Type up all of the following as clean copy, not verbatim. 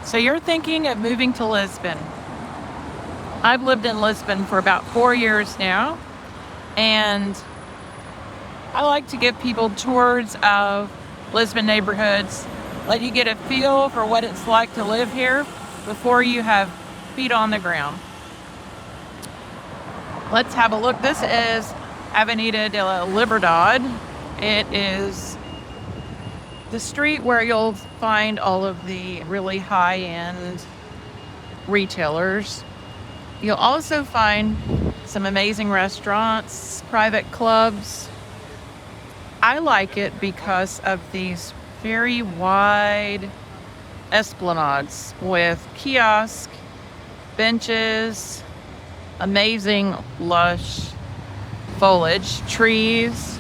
So you're thinking of moving to Lisbon. I've lived in Lisbon for about 4 years now, and I like to give people tours of Lisbon neighborhoods, let you get a feel for what it's like to live here before you have feet on the ground. Let's have a look. This is Avenida da Liberdade. It is the street where you'll find all of the really high-end retailers. You'll also find some amazing restaurants, private clubs. I like it because of these very wide esplanades with kiosks, benches, amazing lush foliage, trees.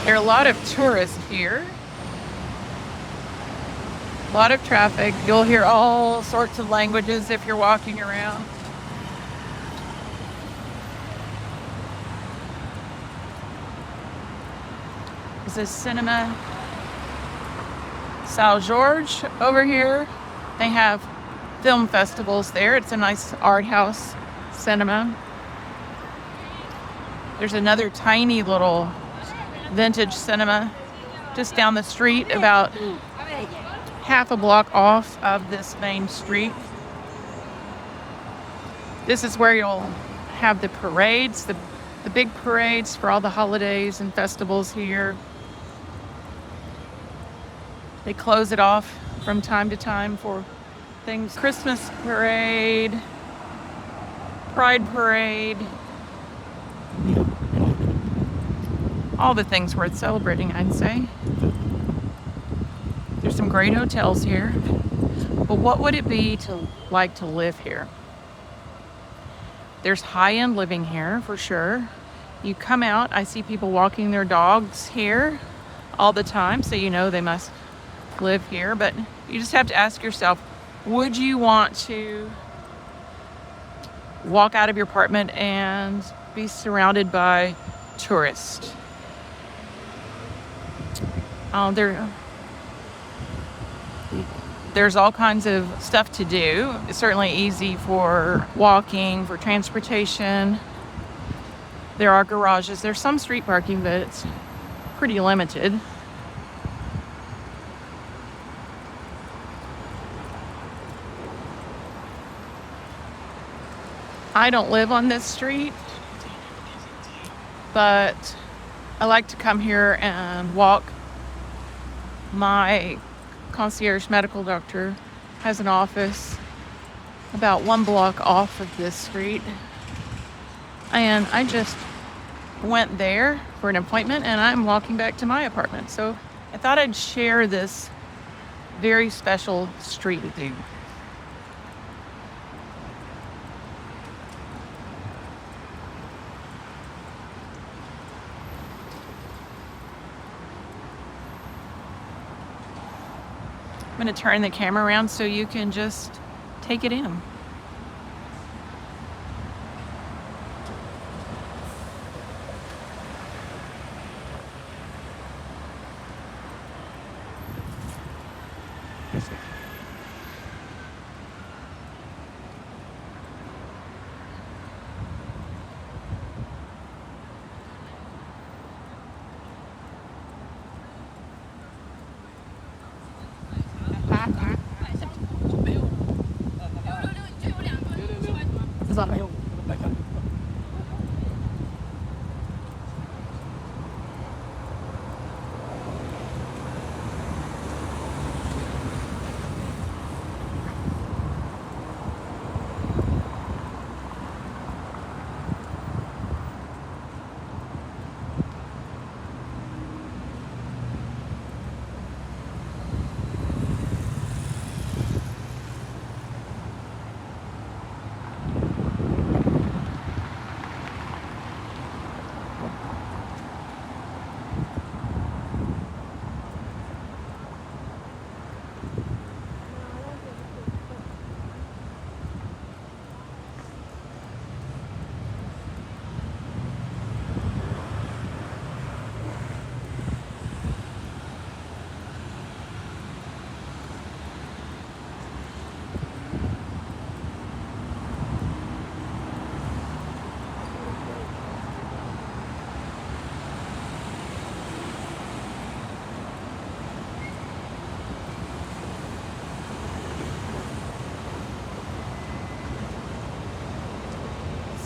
There are a lot of tourists here. A lot of traffic. You'll hear all sorts of languages if you're walking around. There's a cinema, São Jorge over here. They have film festivals there. It's a nice art house cinema. There's another tiny little vintage cinema just down the street, about half a block off of this main street. This is where you'll have the parades, the big parades for all the holidays and festivals here. They close it off from time to time for things. Christmas parade, Pride parade, all the things worth celebrating, I'd say. There's some great hotels here. But what would it be like to live here? There's high-end living here for sure. You come out, I see people walking their dogs here all the time, so you know they must live here. But you just have to ask yourself, would you want to walk out of your apartment and be surrounded by tourists? There's all kinds of stuff to do. It's certainly easy for walking, for transportation. There are garages. There's some street parking, but it's pretty limited. I don't live on this street, but I like to come here and walk. My concierge medical doctor has an office about 1 block off of this street, and I just went there for an appointment and I'm walking back to my apartment. So I thought I'd share this very special street with you. I'm going to turn the camera around so you can just take it in.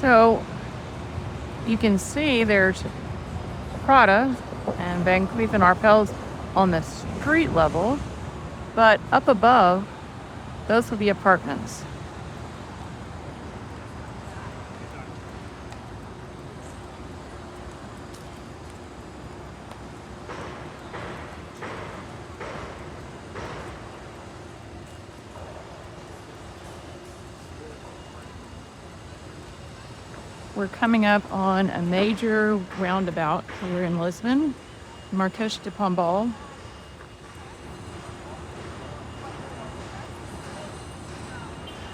So you can see there's Prada and Van Cleef and Arpels on the street level, but up above, those will be apartments. We're coming up on a major roundabout here in Lisbon, Marques de Pombal.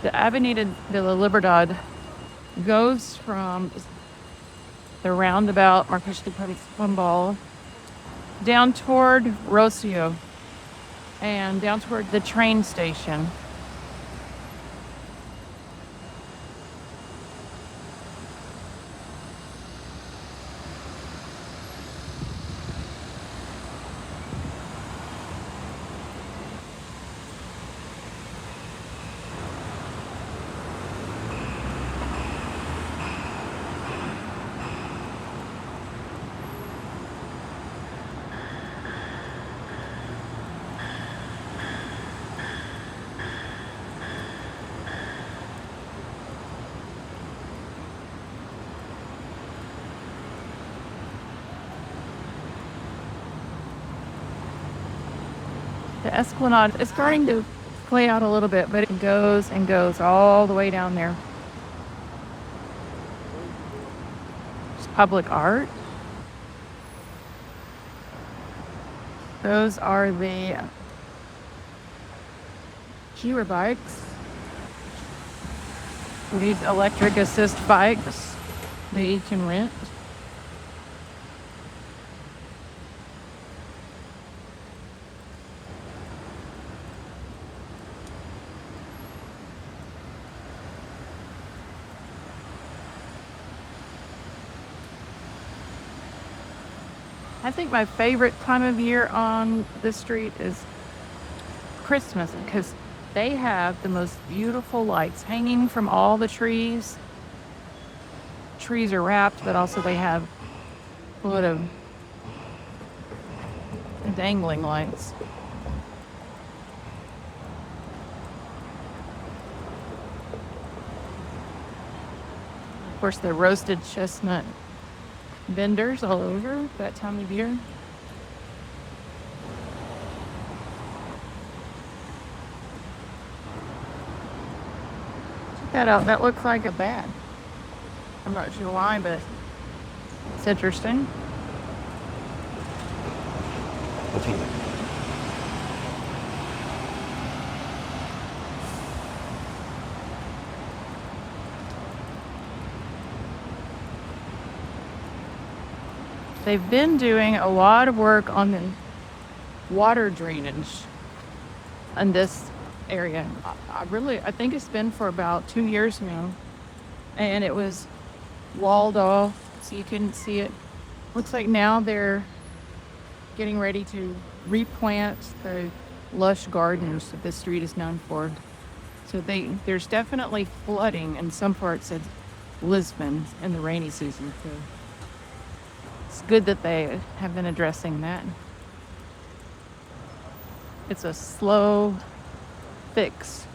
The Avenida da Liberdade goes from the roundabout Marques de Pombal down toward Rocio and down toward the train station. The Esplanade is starting to play out a little bit, but it goes and goes all the way down there. It's public art. Those are the Kia bikes. These electric assist bikes that you can rent. I think my favorite time of year on this street is Christmas, because they have the most beautiful lights hanging from all the trees. Trees are wrapped, but also they have a lot of dangling lights. Of course, the roasted chestnut vendors all over that time of year. Check that out. That looks like a bat. I'm not sure why, but it's interesting. They've been doing a lot of work on the water drainage in this area. I think it's been for about 2 years now. And it was walled off, so you couldn't see it. Looks like now they're getting ready to replant the lush gardens that the street is known for. So there's definitely flooding in some parts of Lisbon in the rainy season. So it's good that they have been addressing that. It's a slow fix.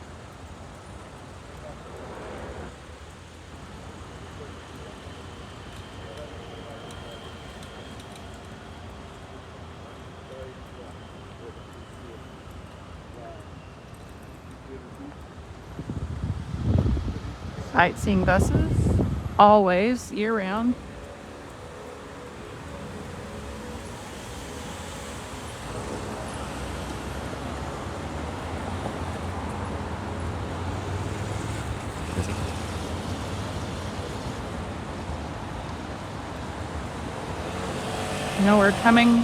Sightseeing buses, always year-round. Now we're coming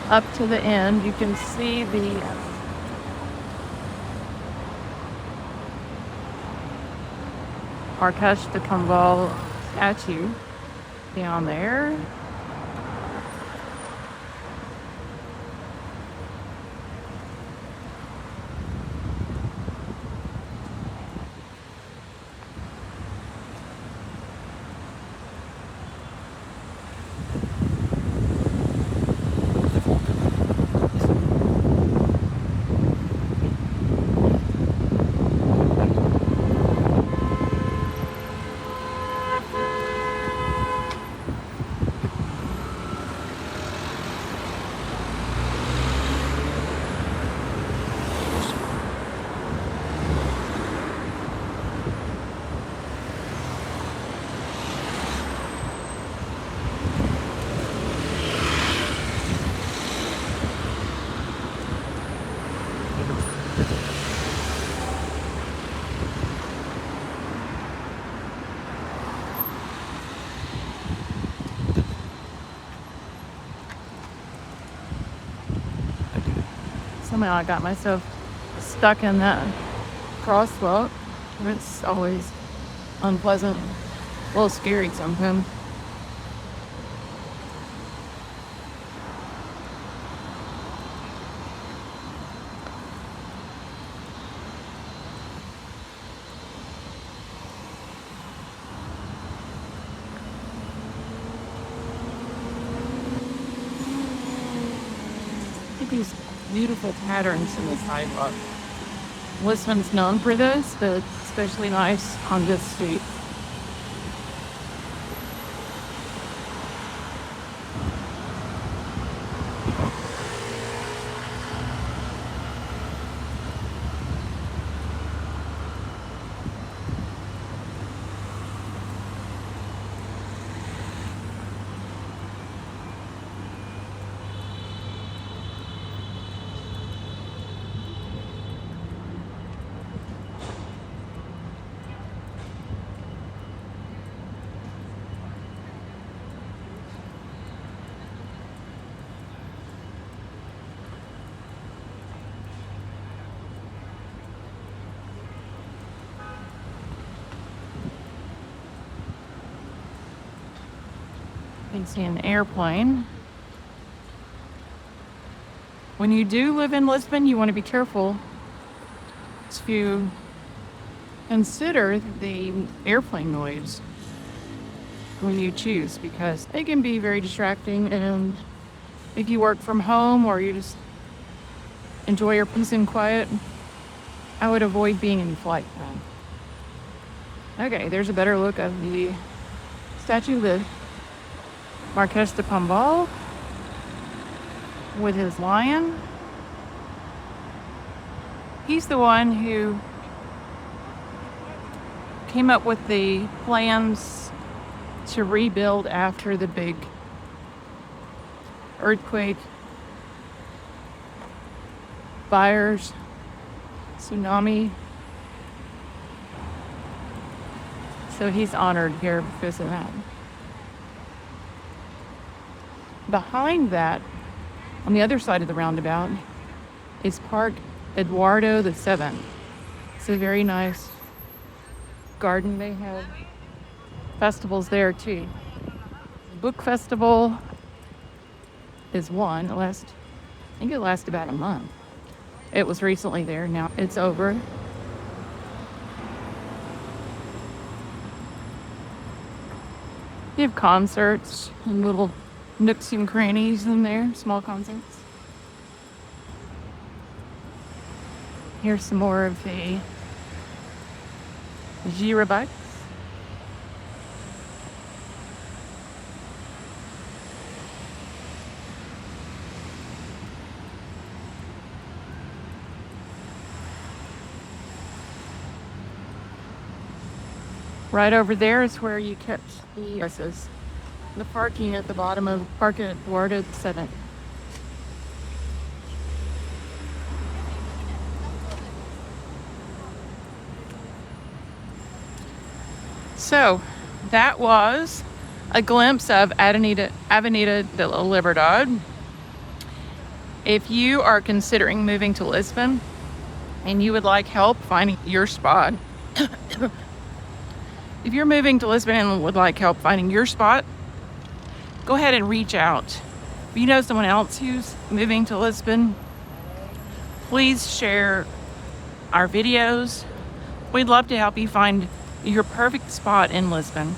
up to the end. You can see the Marques de Pombal statue down there. Somehow I got myself stuck in that crosswalk. It's always unpleasant, a little scary sometimes. These beautiful patterns in the sidewalk. Lisbon's known for this, but it's especially nice on this street. You can see an airplane. When you do live in Lisbon, you want to be careful to consider the airplane noise when you choose, because it can be very distracting, and if you work from home or you just enjoy your peace and quiet, I would avoid being in flight mode. Okay, there's a better look of the statue of the Marques de Pombal with his lion. He's the one who came up with the plans to rebuild after the big earthquake, fires, tsunami. So he's honored here because of that. Behind that, on the other side of the roundabout, is Park Eduardo the Seventh. It's a very nice garden. They have festivals there too. Book festival is one. I think it lasts about a month. It was recently there. Now it's over. They have concerts and little nooks and crannies in there, small concerts. Here's some more of the girabikes. Right over there is where you catch the buses. The parking at the bottom of Park Eduardo 7. So that was a glimpse of Avenida da Liberdade. If you are considering moving to Lisbon and you would like help finding your spot, if you're moving to Lisbon and would like help finding your spot, go ahead and reach out. If you know someone else who's moving to Lisbon, please share our videos. We'd love to help you find your perfect spot in Lisbon.